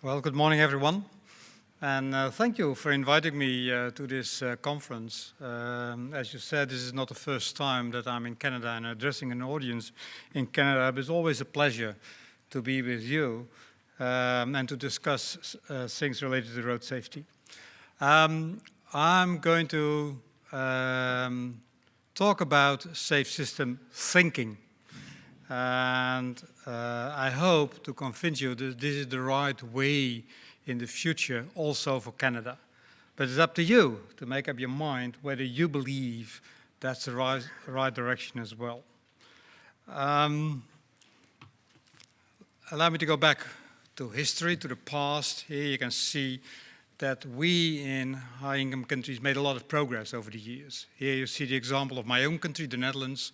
Well, good morning, everyone. And thank you for inviting me to this conference. As you said, this is not the first time that I'm in Canada and addressing an audience in Canada, but it's always a pleasure to be with you and to discuss things related to road safety. I'm going to talk about safe system thinking. And I hope to convince you that this is the right way in the future also for Canada. But it's up to you to make up your mind whether you believe that's the right direction as well. Allow me to go back to history, to the past. Here you can see that we in high-income countries made a lot of progress over the years. Here you see the example of my own country, the Netherlands,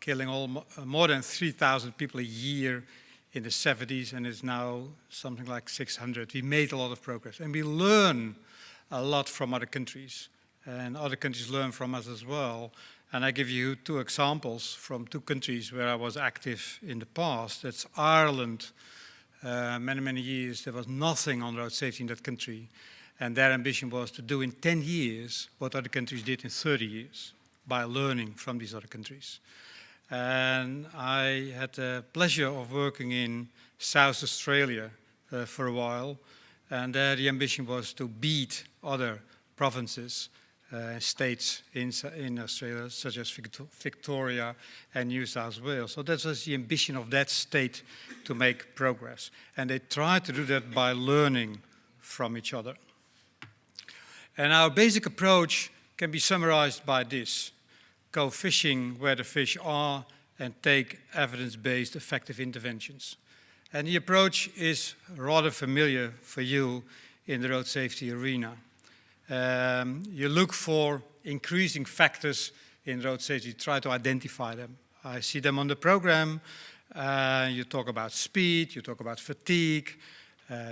killing more than 3,000 people a year in the 70s, and it's now something like 600. We made a lot of progress, and we learn a lot from other countries, and other countries learn from us as well. And I give you two examples from two countries where I was active in the past. That's Ireland. Many years there was nothing on road safety in that country, and their ambition was to do in 10 years what other countries did in 30 years by learning from these other countries. And I had the pleasure of working in South Australia for a while, and there the ambition was to beat other provinces, states in Australia, such as Victoria and New South Wales. So that was the ambition of that state to make progress. And they tried to do that by learning from each other. And our basic approach can be summarized by this. Go fishing where the fish are and take evidence-based effective interventions. And the approach is rather familiar for you in the road safety arena. You look for increasing factors in road safety, try to identify them. I see them on the program. You talk about speed, you talk about fatigue,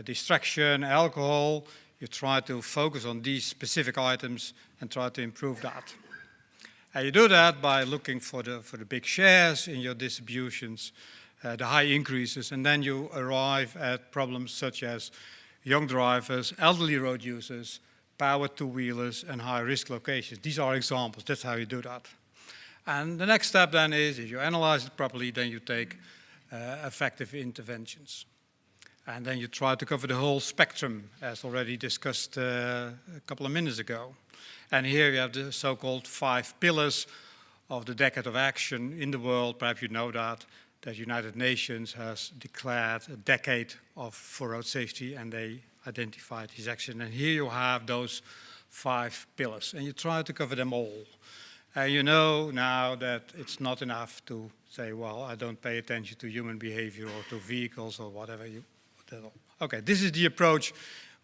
distraction, alcohol. You try to focus on these specific items and try to improve that. And you do that by looking for the big shares in your distributions, the high increases, and then you arrive at problems such as young drivers, elderly road users, powered two-wheelers, and high-risk locations. These are examples. That's how you do that. And the next step then is, if you analyze it properly, then you take effective interventions. And then you try to cover the whole spectrum, as already discussed a couple of minutes ago. And here you have the so-called 5 pillars of the decade of action in the world. Perhaps you know that United Nations has declared a decade for road safety, and they identified these actions. And here you have those 5 pillars, and you try to cover them all. And you know now that it's not enough to say, well, I don't pay attention to human behavior or to vehicles or whatever. Okay, this is the approach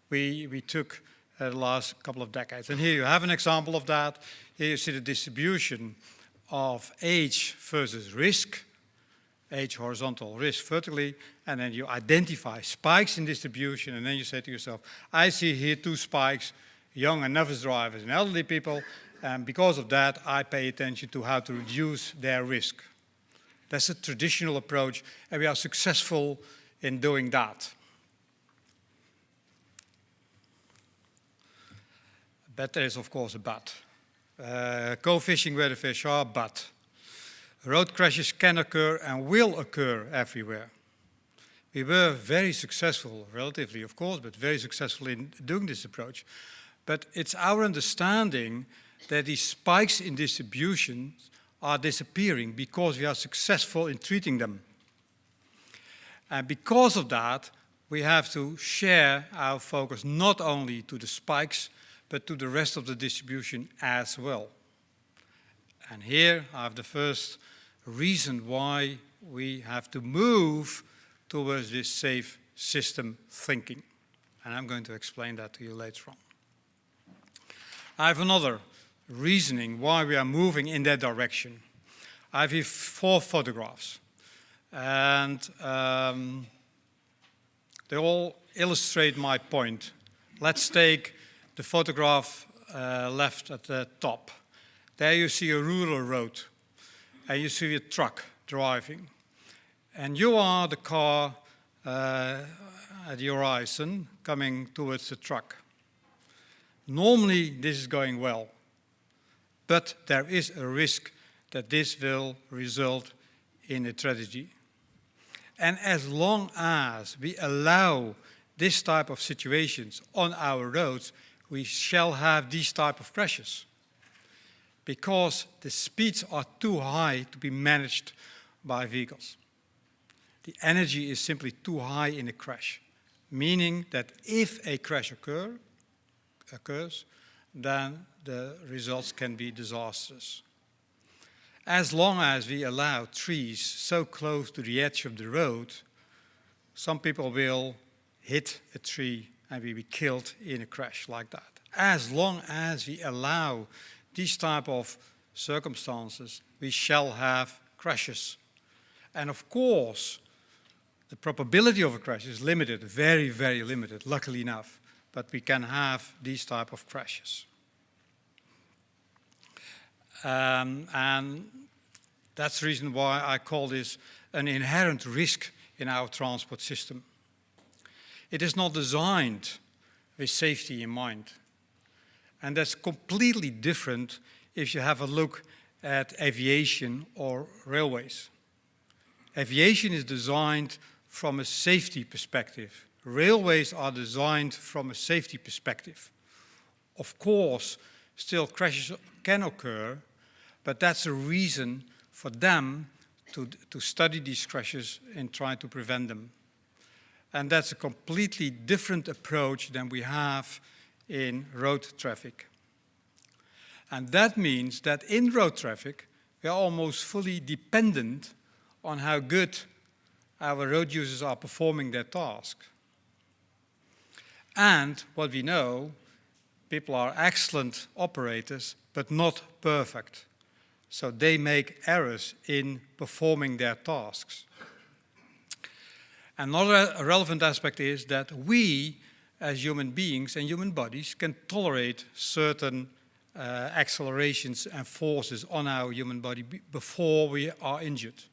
we took the last couple of decades. And here you have an example of that. Here you see the distribution of age versus risk, age horizontal, risk vertically, and then you identify spikes in distribution, and then you say to yourself, I see here 2 spikes, young and novice drivers and elderly people, and because of that, I pay attention to how to reduce their risk. That's a traditional approach, and we are successful in doing that. But there is, of course, a but. Go fishing where the fish are, but. Road crashes can occur and will occur everywhere. We were very successful, relatively, of course, but very successful in doing this approach. But it's our understanding that these spikes in distribution are disappearing because we are successful in treating them. And because of that, we have to share our focus not only to the spikes, but to the rest of the distribution as well. And here I have the first reason why we have to move towards this safe system thinking. And I'm going to explain that to you later on. I have another reasoning why we are moving in that direction. I have here 4 photographs. And they all illustrate my point. Let's take the photograph left at the top. There you see a rural road, and you see a truck driving. And you are the car at the horizon coming towards the truck. Normally, this is going well, but there is a risk that this will result in a tragedy. And as long as we allow this type of situations on our roads, we shall have these type of crashes, because the speeds are too high to be managed by vehicles. The energy is simply too high in a crash, meaning that if a crash occurs, then the results can be disastrous. As long as we allow trees so close to the edge of the road, some people will hit a tree and will be killed in a crash like that. As long as we allow these type of circumstances, we shall have crashes. And of course, the probability of a crash is limited, very, very limited, luckily enough. But we can have these type of crashes. And that's the reason why I call this an inherent risk in our transport system. It is not designed with safety in mind. And that's completely different if you have a look at aviation or railways. Aviation is designed from a safety perspective. Railways are designed from a safety perspective. Of course, still crashes can occur, but that's a reason for them to study these crashes and try to prevent them. And that's a completely different approach than we have in road traffic. And that means that in road traffic, we are almost fully dependent on how good our road users are performing their task. And what we know, people are excellent operators, but not perfect. So they make errors in performing their tasks. Another relevant aspect is that we, as human beings and human bodies, can tolerate certain accelerations and forces on our human body before we are injured.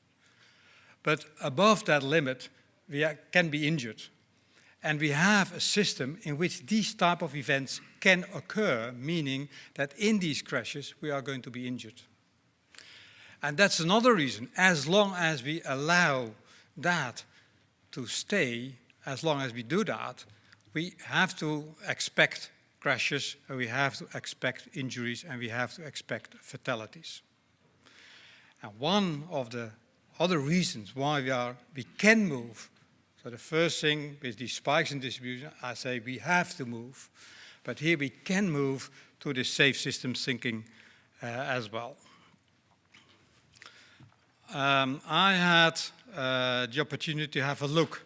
But above that limit, we can be injured. And we have a system in which these type of events can occur, meaning that in these crashes, we are going to be injured. And that's another reason, as long as we allow that to stay, as long as we do that, we have to expect crashes, and we have to expect injuries, and we have to expect fatalities. And one of the other reasons why we can move, so the first thing with these spikes in distribution, I say we have to move, but here we can move to the safe systems thinking as well. I had the opportunity to have a look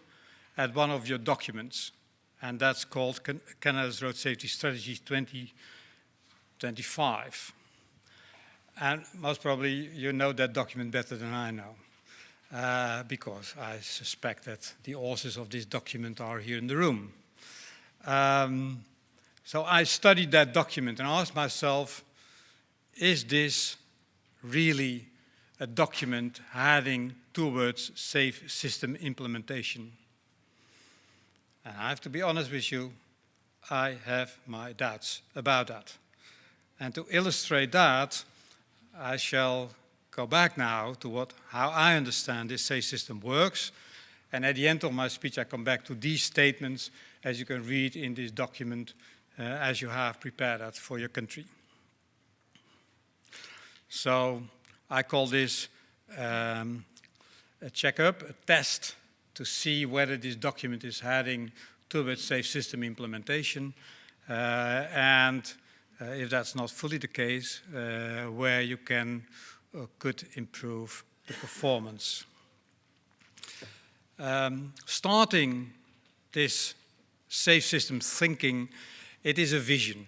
at one of your documents, and that's called Canada's Road Safety Strategy 2025. And most probably you know that document better than I know, because I suspect that the authors of this document are here in the room. So I studied that document and asked myself, is this really a document heading towards safe system implementation? And I have to be honest with you, I have my doubts about that. And to illustrate that, I shall go back now to how I understand this safe system works. And at the end of my speech, I come back to these statements, as you can read in this document, as you have prepared that for your country. So I call this a checkup, a test, to see whether this document is heading towards safe system implementation, and if that's not fully the case, where you could improve the performance. Starting this safe system thinking, it is a vision.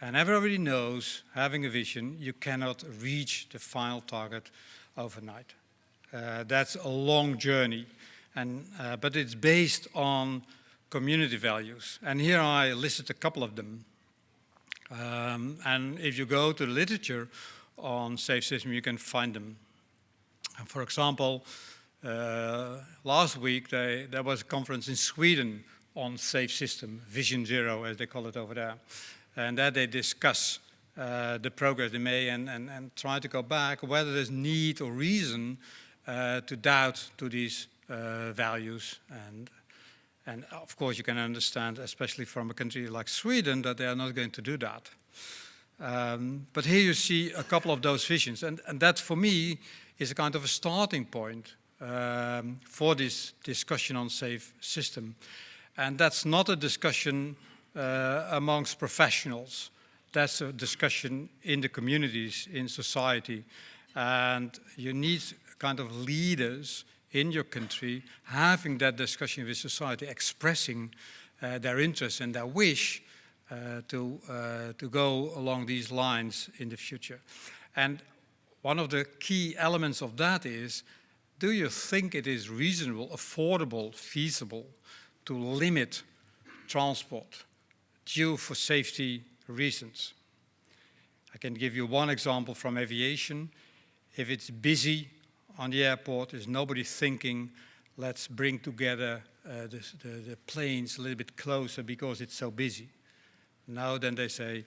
And everybody knows, having a vision, you cannot reach the final target overnight. That's a long journey, but it's based on community values. And here I listed a couple of them. And if you go to the literature on safe system, you can find them. And for example, Last week there was a conference in Sweden on safe system, Vision Zero as they call it over there, and that they discuss the progress they made and try to go back whether there's need or reason to doubt to these values. And of course you can understand, especially from a country like Sweden, that they are not going to do that. But here you see a couple of those visions, and that for me is a kind of a starting point for this discussion on safe system. And that's not a discussion amongst professionals. That's a discussion in the communities, in society. And you need kind of leaders in your country having that discussion with society, expressing their interest and their wish to go along these lines in the future. And one of the key elements of that is, do you think it is reasonable, affordable, feasible to limit transport due for safety reasons? I can give you one example from aviation. If it's busy on the airport, there's nobody thinking, let's bring together the planes a little bit closer because it's so busy. Now then they say,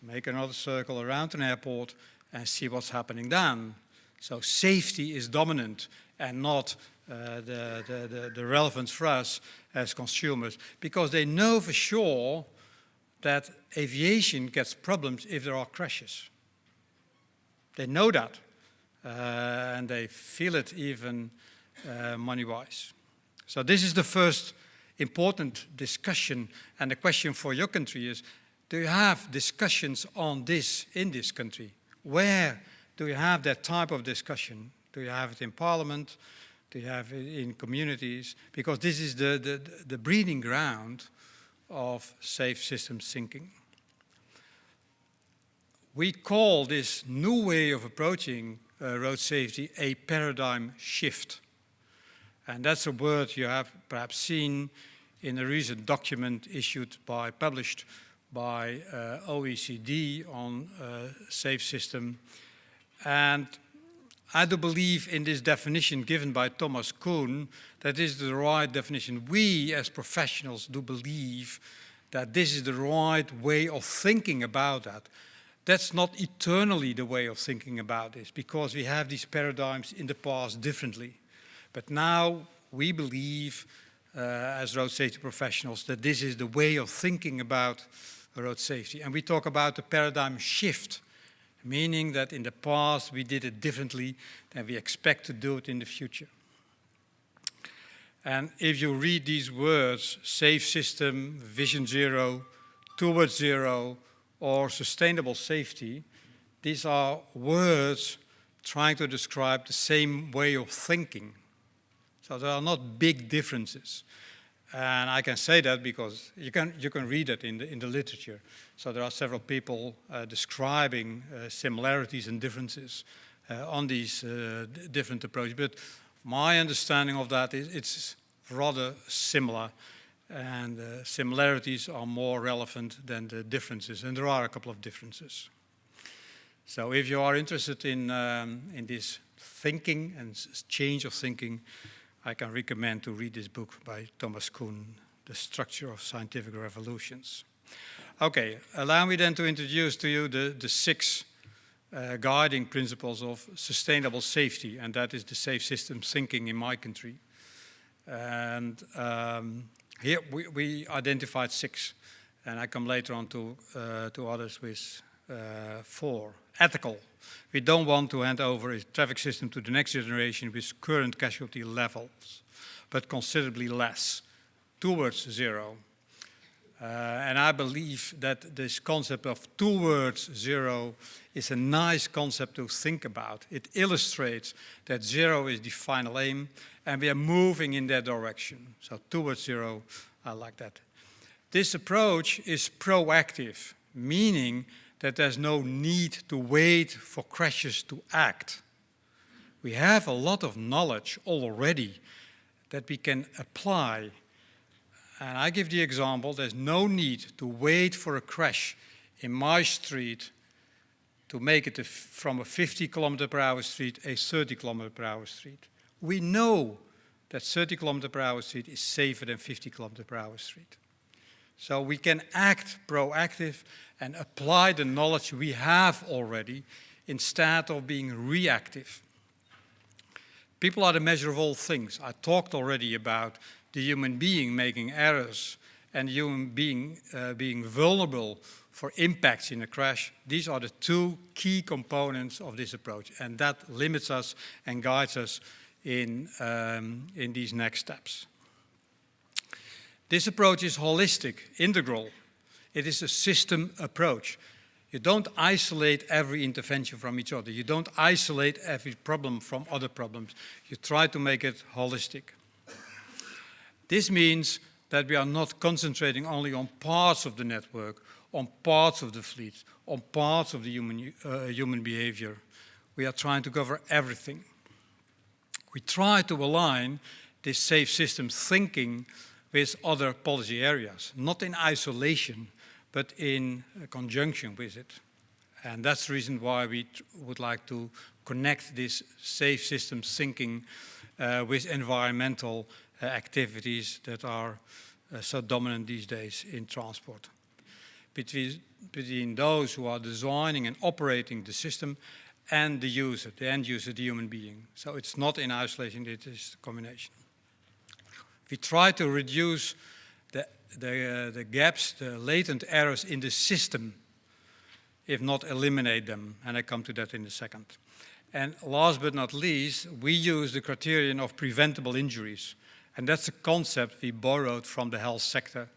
make another circle around an airport and see what's happening then. So safety is dominant and not the relevance for us as consumers, because they know for sure that aviation gets problems if there are crashes. They know that, and they feel it even money-wise. So this is the first important discussion, and the question for your country is, do you have discussions on this in this country? Where do you have that type of discussion? Do you have it in parliament? Do you have it in communities? Because this is the breeding ground of safe systems thinking. We call this new way of approaching road safety a paradigm shift. And that's a word you have perhaps seen in a recent document published by OECD on safe system. And I do believe in this definition given by Thomas Kuhn, that is the right definition. We as professionals do believe that this is the right way of thinking about that. That's not eternally the way of thinking about this, because we have these paradigms in the past differently. But now we believe, as road safety professionals, that this is the way of thinking about road safety. And we talk about the paradigm shift, meaning that in the past we did it differently than we expect to do it in the future. And if you read these words, safe system, vision zero, towards zero, or sustainable safety, these are words trying to describe the same way of thinking. So there are not big differences. And I can say that because you can read it in the literature. So there are several people describing similarities and differences on these different approaches. But my understanding of that is it's rather similar, and similarities are more relevant than the differences, and there are a couple of differences. So if you are interested in this thinking and change of thinking, I can recommend to read this book by Thomas Kuhn, The Structure of Scientific Revolutions. Okay, allow me then to introduce to you the six guiding principles of sustainable safety, and that is the safe systems thinking in my country. And here we identified six, and I come later on to others with four. Ethical. We don't want to hand over a traffic system to the next generation with current casualty levels, but considerably less, towards zero. And I believe that this concept of towards zero is a nice concept to think about. It illustrates that zero is the final aim, and we are moving in that direction. So towards zero, I like that. This approach is proactive, meaning that there's no need to wait for crashes to act. We have a lot of knowledge already that we can apply. And I give the example, there's no need to wait for a crash in my street to make it from a 50 km/h street a 30 km/h street. We know that 30 km/h street is safer than 50 km/h street. So we can act proactive and apply the knowledge we have already instead of being reactive. People are the measure of all things. I talked already about the human being making errors and the human being being vulnerable for impacts in a crash. These are the two key components of this approach, and that limits us and guides us in these next steps. This approach is holistic, integral. It is a system approach. You don't isolate every intervention from each other. You don't isolate every problem from other problems. You try to make it holistic. This means that we are not concentrating only on parts of the network, on parts of the fleet, on parts of the human behavior. We are trying to cover everything. We try to align this safe system thinking with other policy areas, not in isolation, but in conjunction with it. And that's the reason why we would like to connect this safe systems thinking with environmental activities that are so dominant these days in transport. Between those who are designing and operating the system and the user, the end user, the human being. So it's not in isolation, it is a combination. We try to reduce the gaps, the latent errors in the system, if not eliminate them, and I come to that in a second. And last but not least, we use the criterion of preventable injuries, and that's a concept we borrowed from the health sector.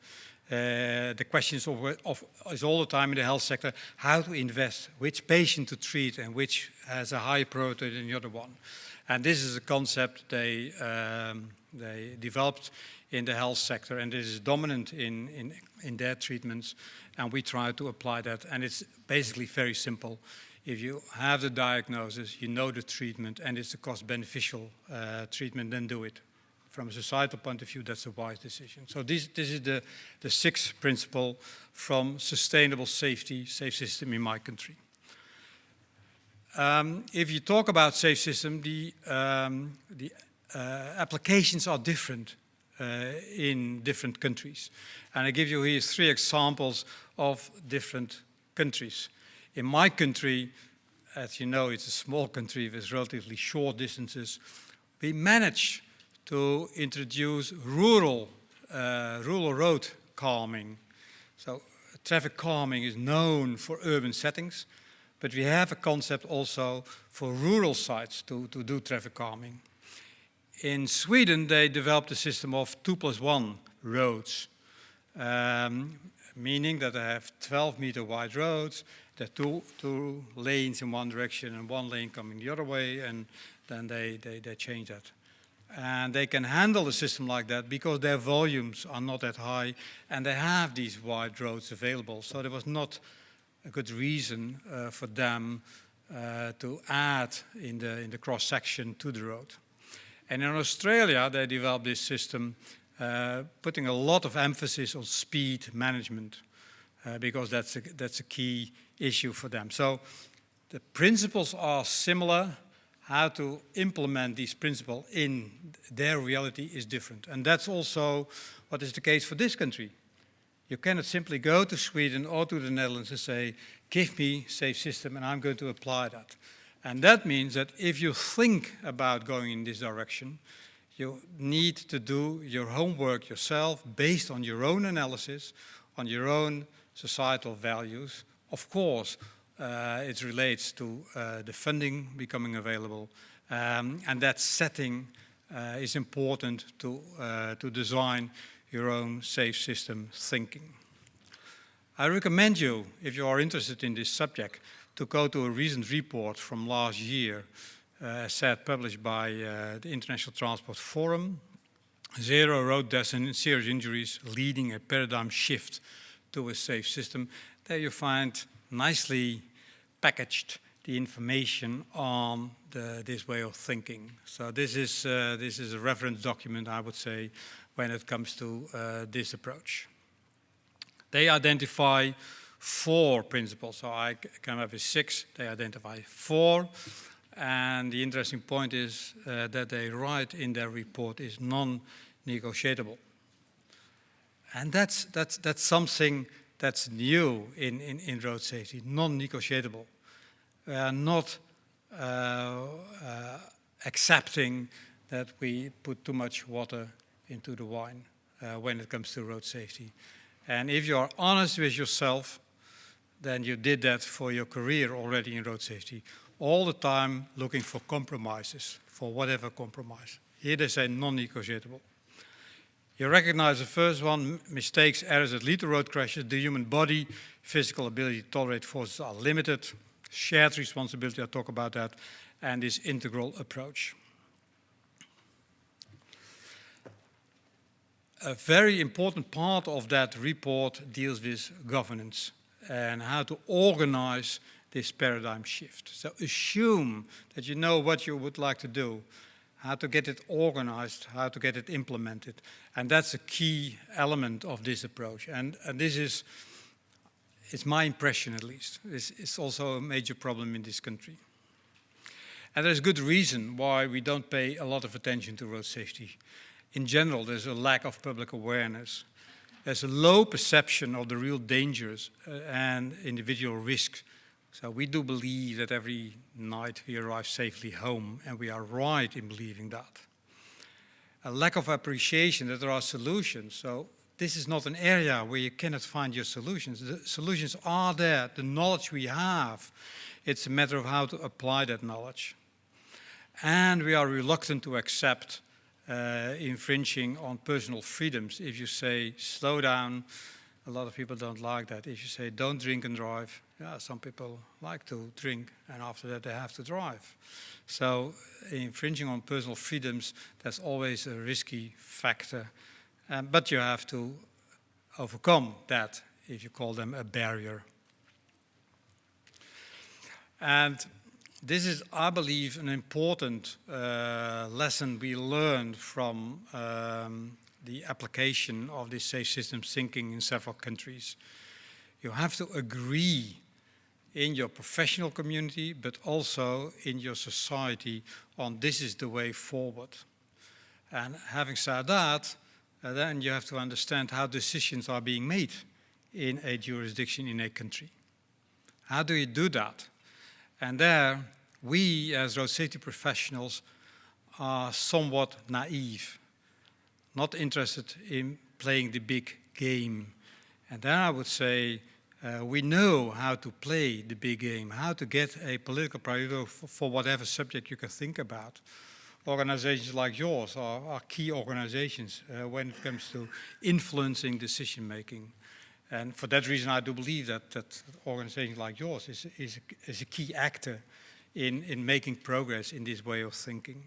The question is all the time in the health sector, how to invest, which patient to treat and which has a higher priority than the other one. And this is a concept they developed in the health sector, and this is dominant in their treatments, and we try to apply that. And it's basically very simple. If you have the diagnosis, you know the treatment, and it's a cost-beneficial treatment, then do it. From a societal point of view, that's a wise decision. So this is the sixth principle from sustainable safety, safe system in my country. If you talk about safe system, the applications are different in different countries. And I give you here 3 examples of different countries. In my country, as you know, it's a small country with relatively short distances. We managed to introduce rural road calming. So traffic calming is known for urban settings, but we have a concept also for rural sites to do traffic calming. In Sweden, they developed a system of 2+1 roads, meaning that they have 12-meter wide roads, there are two lanes in one direction and 1 lane coming the other way, and then they change that. And they can handle a system like that because their volumes are not that high and they have these wide roads available. So there was not a good reason for them to add in the cross-section to the road. And in Australia, they developed this system putting a lot of emphasis on speed management because that's a key issue for them. So the principles are similar. How to implement these principles in their reality is different. And that's also what is the case for this country. You cannot simply go to Sweden or to the Netherlands and say, give me safe system and I'm going to apply that. And that means that if you think about going in this direction, you need to do your homework yourself based on your own analysis, on your own societal values. Of course, it relates to the funding becoming available, and that setting is important to design your own safe system thinking. I recommend you, if you are interested in this subject, to go to a recent report from last year, published by the International Transport Forum, Zero Road Deaths and Serious Injuries, Leading a Paradigm Shift to a Safe System. There you find nicely packaged the information on this way of thinking. So this is a reference document, I would say, when it comes to this approach. They identify 4 principles, so I came up with 6, they identify 4, And the interesting point is that they write in their report is non-negotiable. And that's something that's new in road safety, non-negotiable. We are not accepting that we put too much water into the wine when it comes to road safety. And if you are honest with yourself, then you did that for your career already in road safety. All the time looking for compromises, for whatever compromise. Here they say non-negotiable. You recognize the first one, mistakes, errors that lead to road crashes. The human body, physical ability to tolerate forces are limited. Shared responsibility, I talk about that, and this integral approach. A very important part of that report deals with governance and how to organize this paradigm shift. So assume that you know what you would like to do, how to get it organized, how to get it implemented. And that's a key element of this approach. And this is, it's my impression at least. It's also a major problem in this country. And there's good reason why we don't pay a lot of attention to road safety. In general, there's a lack of public awareness. There's a low perception of the real dangers and individual risks. So we do believe that every night we arrive safely home, and we are right in believing that. A lack of appreciation that there are solutions. So this is not an area where you cannot find your solutions. The solutions are there, the knowledge we have. It's a matter of how to apply that knowledge. And we are reluctant to accept infringing on personal freedoms. If you say, slow down, a lot of people don't like that. If you say, don't drink and drive, yeah, some people like to drink, and after that they have to drive. So infringing on personal freedoms, that's always a risky factor. But you have to overcome that, if you call them a barrier. And this is, I believe, an important lesson we learned from the application of this safe systems thinking in several countries. You have to agree in your professional community, but also in your society on this is the way forward. And having said that, then you have to understand how decisions are being made in a jurisdiction, in a country. How do you do that? And there, we as road safety professionals are somewhat naive, not interested in playing the big game. And then I would say we know how to play the big game, how to get a political priority for whatever subject you can think about. Organizations like yours are key organizations when it comes to influencing decision making. And for that reason, I do believe that organizations like yours is a key actor in making progress in this way of thinking.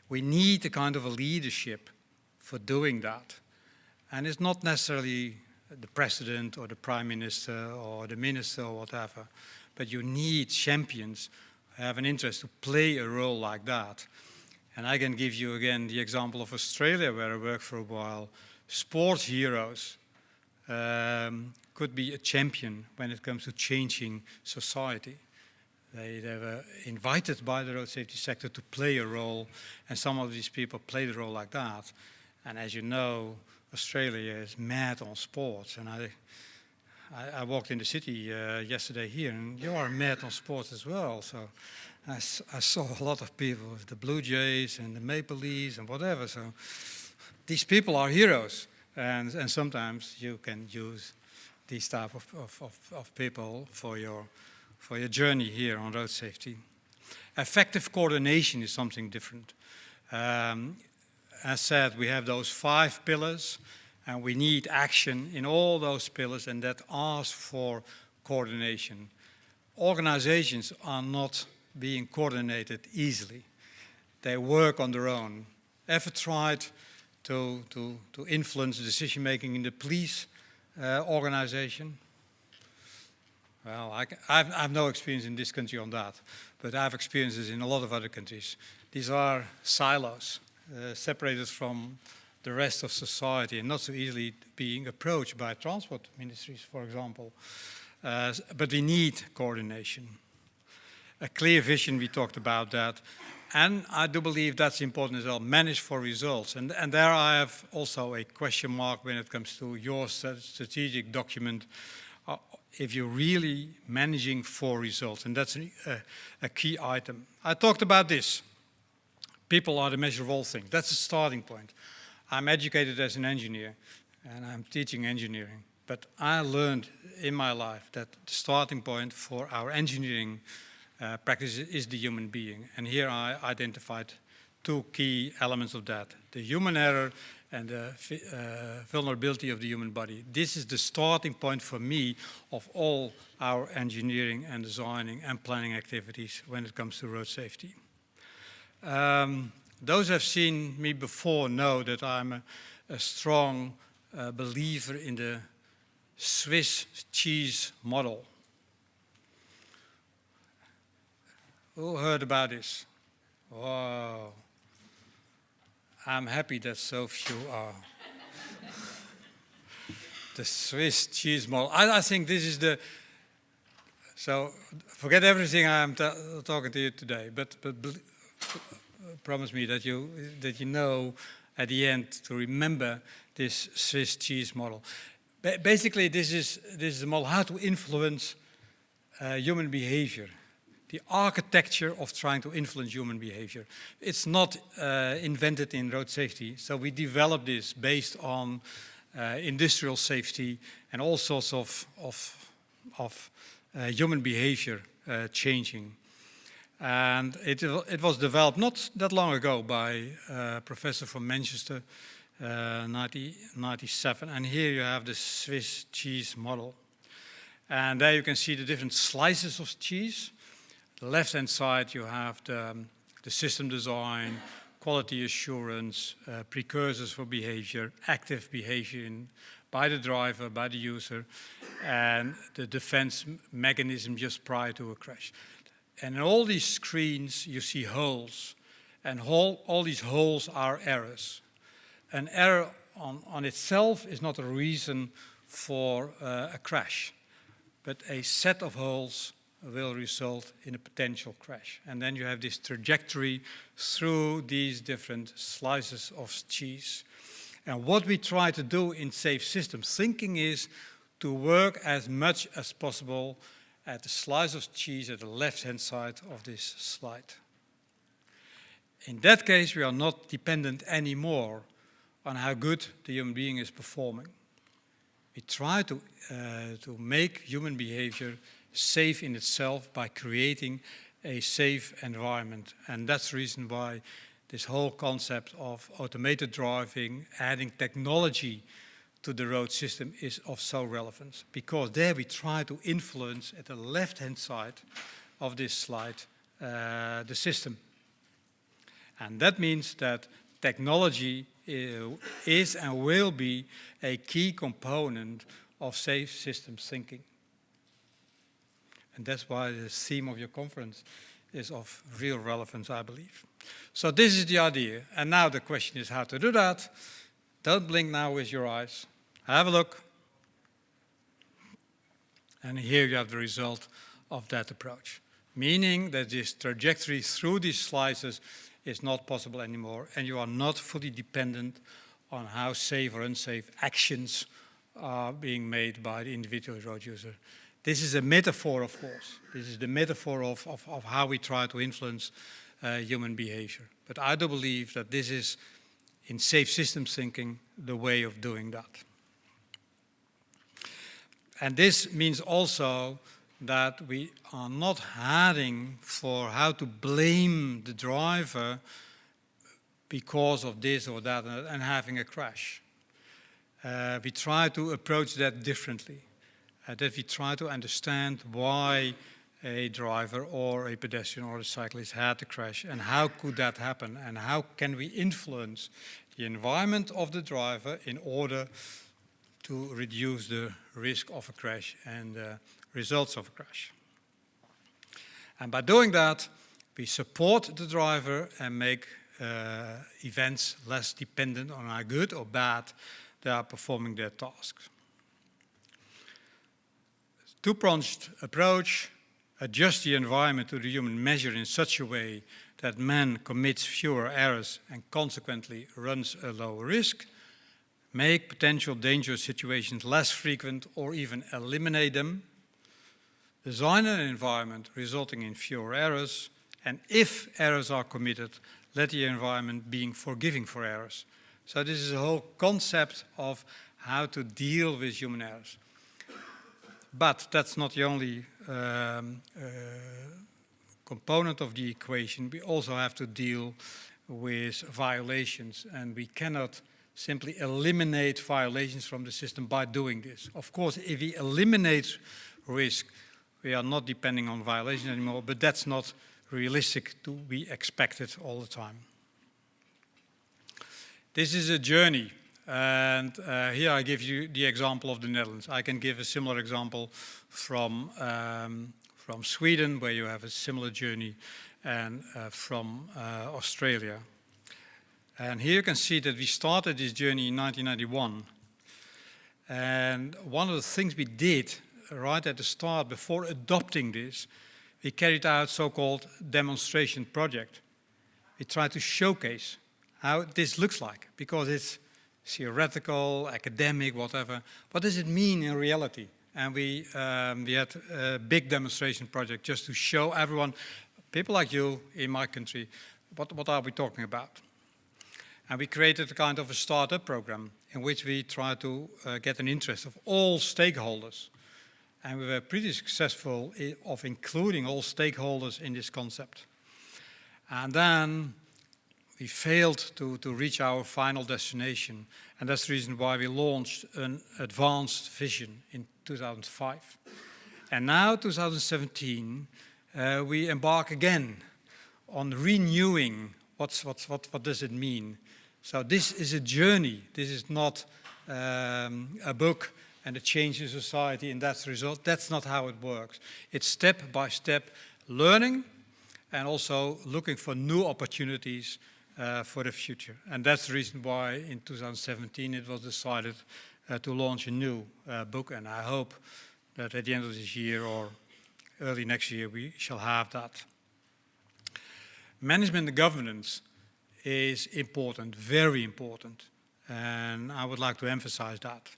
We need a kind of a leadership for doing that. And it's not necessarily the president or the prime minister or the minister or whatever, but you need champions who have an interest to play a role like that. And I can give you again the example of Australia, where I worked for a while. Sports heroes could be a champion when it comes to changing society. They were invited by the road safety sector to play a role, and some of these people played a role like that. And as you know, Australia is mad on sports. And I walked in the city yesterday here, and you are mad on sports as well. So I saw a lot of people with the Blue Jays and the Maple Leafs and whatever. So these people are heroes. And sometimes you can use these type of people for your journey here on road safety. Effective coordination is something different. As said, we have those 5 pillars, and we need action in all those pillars, and that asks for coordination. Organizations are not being coordinated easily. They work on their own. Ever tried to influence decision-making in the police organization? Well, I have no experience in this country on that, but I have experiences in a lot of other countries. These are silos, separated from the rest of society and not so easily being approached by transport ministries, for example. But we need coordination. A clear vision, we talked about that. And I do believe that's important as well, manage for results. And there I have also a question mark when it comes to your strategic document, if you're really managing for results. And that's a key item. I talked about this. People are the measure of all things. That's the starting point. I'm educated as an engineer, and I'm teaching engineering. But I learned in my life that the starting point for our engineering practice is the human being. And here I identified two key elements of that: the human error and the vulnerability of the human body. This is the starting point for me of all our engineering and designing and planning activities when it comes to road safety. Those who have seen me before know that I'm a strong believer in the Swiss cheese model. Who heard about this? Wow. I'm happy that so few are. The Swiss cheese model. I think this is the... So forget everything I'm talking to you today, but promise me that you know at the end to remember this Swiss cheese model. Basically, this is the model how to influence human behavior. The architecture of trying to influence human behavior. It's not invented in road safety, so we developed this based on industrial safety and all sorts of human behavior changing. And it was developed not that long ago by a professor from Manchester, 1997. And here you have the Swiss cheese model. And there you can see the different slices of cheese. The left-hand side, you have the system design, quality assurance, precursors for behavior, active behavior by the driver, by the user, and the defense mechanism just prior to a crash. And in all these screens, you see holes, and all these holes are errors. An error on itself is not a reason for a crash, but a set of holes will result in a potential crash. And then you have this trajectory through these different slices of cheese. And what we try to do in safe systems thinking is to work as much as possible at the slice of cheese at the left-hand side of this slide. In that case, we are not dependent anymore on how good the human being is performing. We try to make human behavior safe in itself by creating a safe environment. And that's the reason why this whole concept of automated driving, adding technology to the road system is of so relevance. Because there we try to influence at the left-hand side of this slide the system. And that means that technology is and will be a key component of safe systems thinking. And that's why the theme of your conference is of real relevance, I believe. So this is the idea. And now the question is how to do that. Don't blink now with your eyes. Have a look. And here you have the result of that approach. Meaning that this trajectory through these slices is not possible anymore, and you are not fully dependent on how safe or unsafe actions are being made by the individual road user. This is a metaphor, of course. This is the metaphor of how we try to influence human behavior. But I do believe that this is, in safe systems thinking, the way of doing that. And this means also that we are not heading for how to blame the driver because of this or that and having a crash. We try to approach that differently. That we try to understand why a driver or a pedestrian or a cyclist had a crash and how could that happen and how can we influence the environment of the driver in order to reduce the risk of a crash and results of a crash. And by doing that, we support the driver and make events less dependent on how good or bad they are performing their tasks. Two-pronged approach, adjust the environment to the human measure in such a way that man commits fewer errors and consequently runs a lower risk, make potential dangerous situations less frequent or even eliminate them, design an environment resulting in fewer errors, and if errors are committed, let the environment being forgiving for errors. So this is a whole concept of how to deal with human errors. But that's not the only component of the equation. We also have to deal with violations, and we cannot simply eliminate violations from the system by doing this. Of course, if we eliminate risk, we are not depending on violations anymore, but that's not realistic to be expected all the time. This is a journey, and here I give you the example of the Netherlands. I can give a similar example from Sweden, where you have a similar journey, and from Australia. And here you can see that we started this journey in 1991. And one of the things we did right at the start, before adopting this, we carried out so-called demonstration project. We tried to showcase how this looks like, because it's theoretical, academic, whatever. What does it mean in reality? And we had a big demonstration project just to show everyone, people like you in my country, what are we talking about? And we created a kind of a startup program in which we tried to get an interest of all stakeholders. And we were pretty successful of including all stakeholders in this concept. And then we failed to reach our final destination. And that's the reason why we launched an advanced vision in 2005. And now, 2017, we embark again on renewing what does it mean. So this is a journey. This is not a book and a change in society, and that's the result. That's not how it works. It's step by step learning and also looking for new opportunities for the future. And that's the reason why in 2017 it was decided to launch a new book, and I hope that at the end of this year or early next year we shall have that. Management and governance is important, very important, and I would like to emphasize that.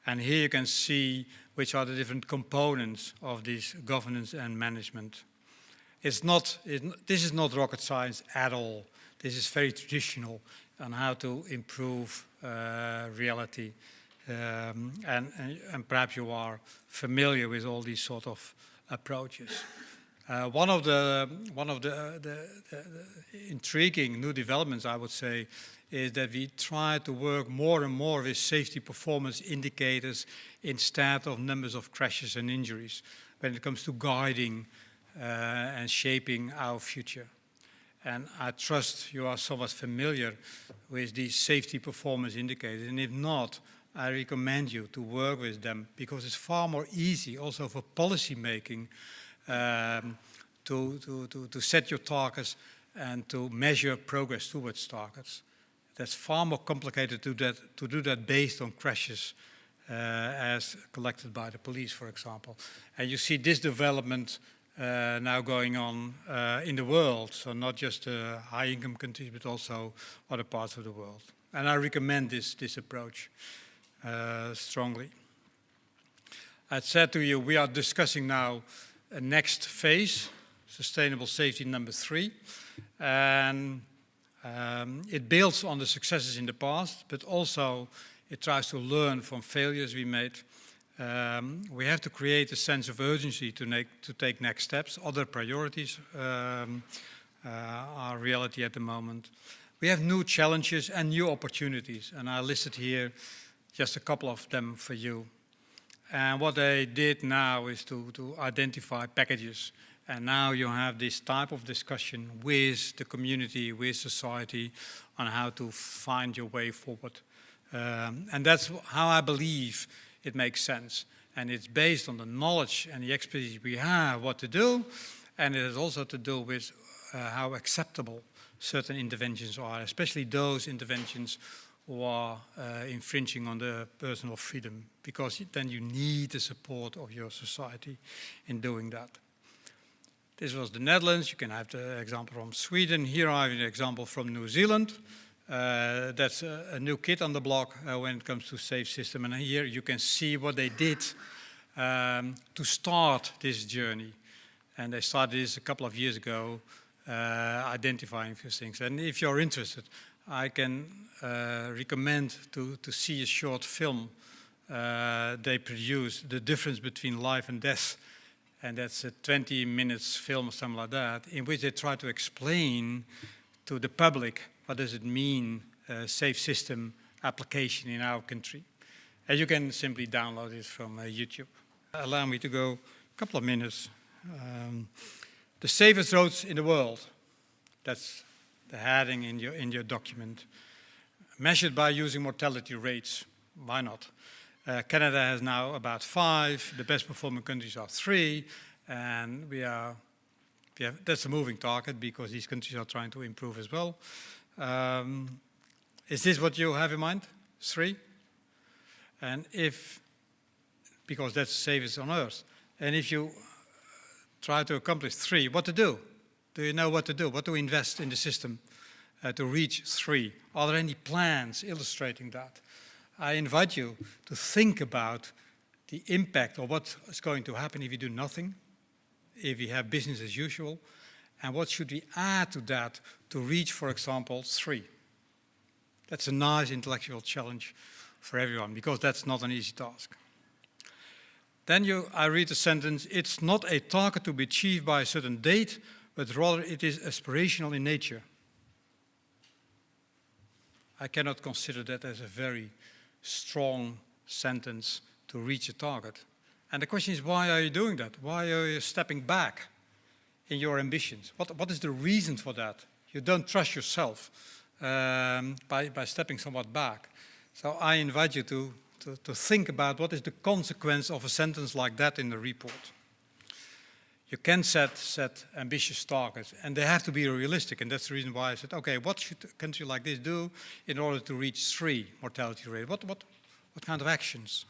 And here you can see which are the different components of this governance and management. This is not rocket science at all. This is very traditional on how to improve reality. And perhaps you are familiar with all these sort of approaches. One of the intriguing new developments, I would say, is that we try to work more and more with safety performance indicators instead of numbers of crashes and injuries when it comes to guiding and shaping our future. And I trust you are somewhat familiar with these safety performance indicators, and if not, I recommend you to work with them, because it's far more easy also for policy making to set your targets and to measure progress towards targets. That's far more complicated to do that based on crashes as collected by the police, for example. And you see this development now going on in the world, so not just high-income countries, but also other parts of the world. And I recommend this approach strongly. I said to you, we are discussing now a next phase, sustainable safety number 3. And it builds on the successes in the past, but also it tries to learn from failures we made. We have to create a sense of urgency to take next steps. Other priorities are reality at the moment. We have new challenges and new opportunities, and I listed here just a couple of them for you. And what they did now is to identify packages. And now you have this type of discussion with the community, with society, on how to find your way forward. And that's how I believe it makes sense. And it's based on the knowledge and the expertise we have what to do. And it has also to do with how acceptable certain interventions are, especially those interventions who are infringing on the personal freedom, because then you need the support of your society in doing that. This was the Netherlands. You can have the example from Sweden. Here I have an example from New Zealand. That's a new kid on the block when it comes to safe system. And here you can see what they did to start this journey. And they started this a couple of years ago, identifying a few things. And if you're interested, I can recommend to see a short film they produced, The Difference Between Life and Death. And that's a 20 minutes film or something like that, in which they try to explain to the public what does it mean, safe system application in our country. And you can simply download it from YouTube. Allow me to go a couple of minutes. The safest roads in the world. That's the heading in your document. Measured by using mortality rates. Why not? Canada has now about 5. The best performing countries are 3. And that's a moving target because these countries are trying to improve as well. Is this what you have in mind? 3? And because that's the safest on earth. And if you try to accomplish 3, what to do? Do you know what to do? What to invest in the system to reach 3? Are there any plans illustrating that? I invite you to think about the impact of what is going to happen if you do nothing, if you have business as usual, and what should we add to that to reach, for example, 3? That's a nice intellectual challenge for everyone, because that's not an easy task. Then I read the sentence, it's not a target to be achieved by a certain date, but rather it is aspirational in nature. I cannot consider that as a very strong sentence to reach a target. And the question is, why are you doing that? Why are you stepping back in your ambitions? What is the reason for that? You don't trust yourself by stepping somewhat back. So I invite you to think about what is the consequence of a sentence like that in the report. You can set ambitious targets, and they have to be realistic, and that's the reason why I said, okay, what should a country like this do in order to reach 3 mortality rate? What kind of actions?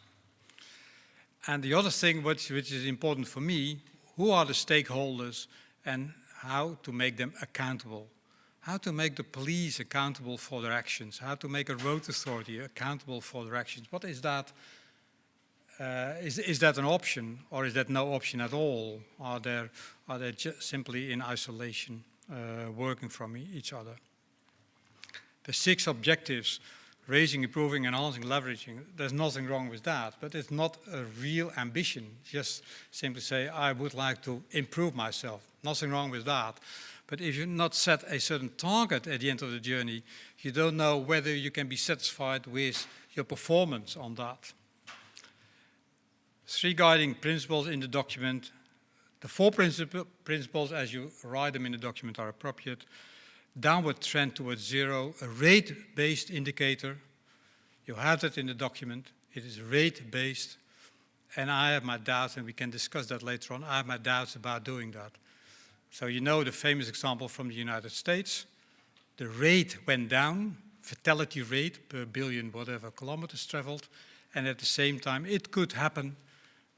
And the other thing which is important for me, who are the stakeholders and how to make them accountable? How to make the police accountable for their actions? How to make a road authority accountable for their actions? What is that? Is that an option, or is that no option at all? Are they just simply in isolation, working from each other? The 6 objectives, raising, improving, enhancing, leveraging, there's nothing wrong with that, but it's not a real ambition. Just simply say, I would like to improve myself. Nothing wrong with that. But if you not set a certain target at the end of the journey, you don't know whether you can be satisfied with your performance on that. 3 guiding principles in the document. The 4 principles, as you write them in the document, are appropriate. Downward trend towards 0, a rate-based indicator. You have that in the document. It is rate-based. And I have my doubts, and we can discuss that later on. I have my doubts about doing that. So you know the famous example from the United States. The rate went down, fatality rate per billion whatever kilometers traveled. And at the same time, it could happen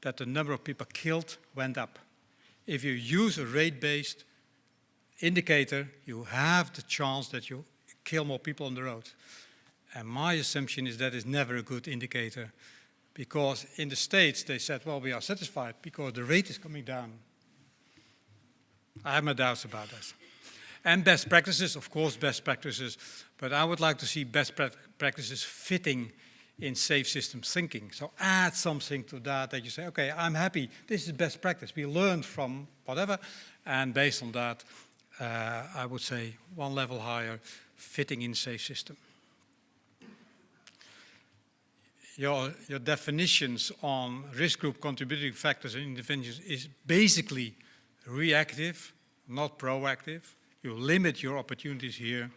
that the number of people killed went up. If you use a rate-based indicator, you have the chance that you kill more people on the road. And my assumption is that is never a good indicator, because in the States they said, well, we are satisfied because the rate is coming down. I have my doubts about that. And best practices, of course, best practices, but I would like to see best practices fitting in safe system thinking. So add something to that you say, okay, I'm happy, this is best practice. We learned from whatever, and based on that, I would say 1 level higher, fitting in safe system. Your definitions on risk group contributing factors and interventions is basically reactive, not proactive. You limit your opportunities here.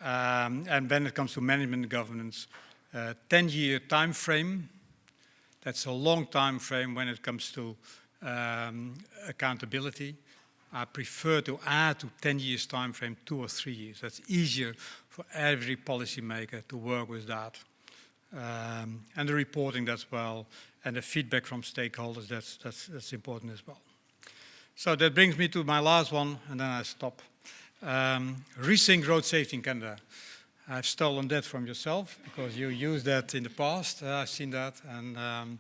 And when it comes to management and governance, 10-year time frame, that's a long time frame when it comes to accountability. I prefer to add to 10 years time frame 2 or 3 years. That's easier for every policymaker to work with that. And the reporting as well, and the feedback from stakeholders, that's important as well. So that brings me to my last one, and then I stop. Rethink road safety in Canada. I've stolen that from yourself because you used that in the past. I've seen that, and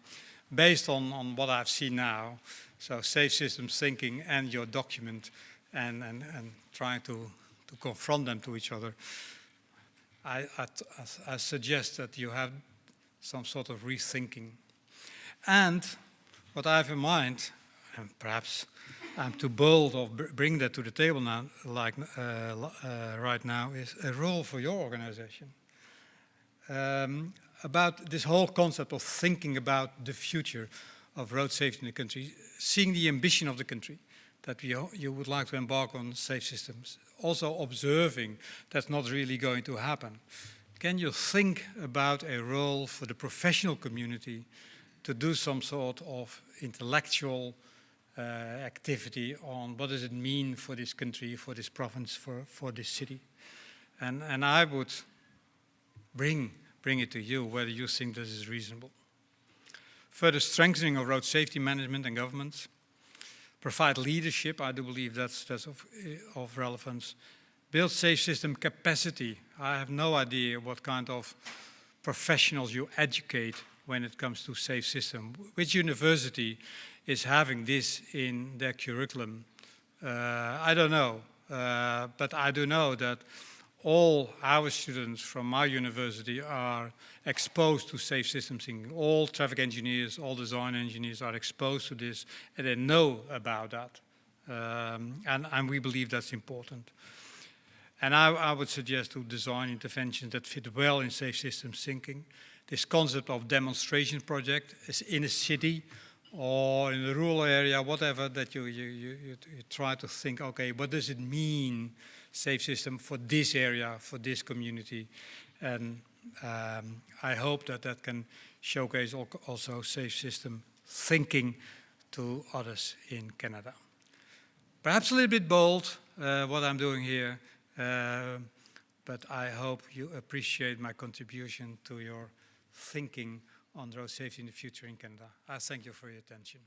based on what I've seen now, so safe systems thinking and your document, and trying to confront them to each other, I suggest that you have some sort of rethinking. And what I have in mind, and perhaps I'm too bold of bring that to the table now, like right now, is a role for your organization. About this whole concept of thinking about the future of road safety in the country, seeing the ambition of the country, that you would like to embark on safe systems, also observing that's not really going to happen. Can you think about a role for the professional community to do some sort of intellectual activity on what does it mean for this country, for this province, for this city? And I would bring it to you, whether you think this is reasonable. Further strengthening of road safety management and governments. Provide leadership, I do believe that's of relevance. Build safe system capacity. I have no idea what kind of professionals you educate when it comes to safe system. Which university is having this in their curriculum? I don't know, but I do know that all our students from my university are exposed to safe systems thinking. All traffic engineers, all design engineers are exposed to this, and they know about that. And we believe that's important. And I would suggest to design interventions that fit well in safe systems thinking. This concept of demonstration project is in a city or in a rural area, whatever, that you try to think, okay, what does it mean, safe system, for this area, for this community? And I hope that can showcase also safe system thinking to others in Canada. Perhaps a little bit bold, what I'm doing here, but I hope you appreciate my contribution to your thinking on road safety in the future in Canada. I thank you for your attention.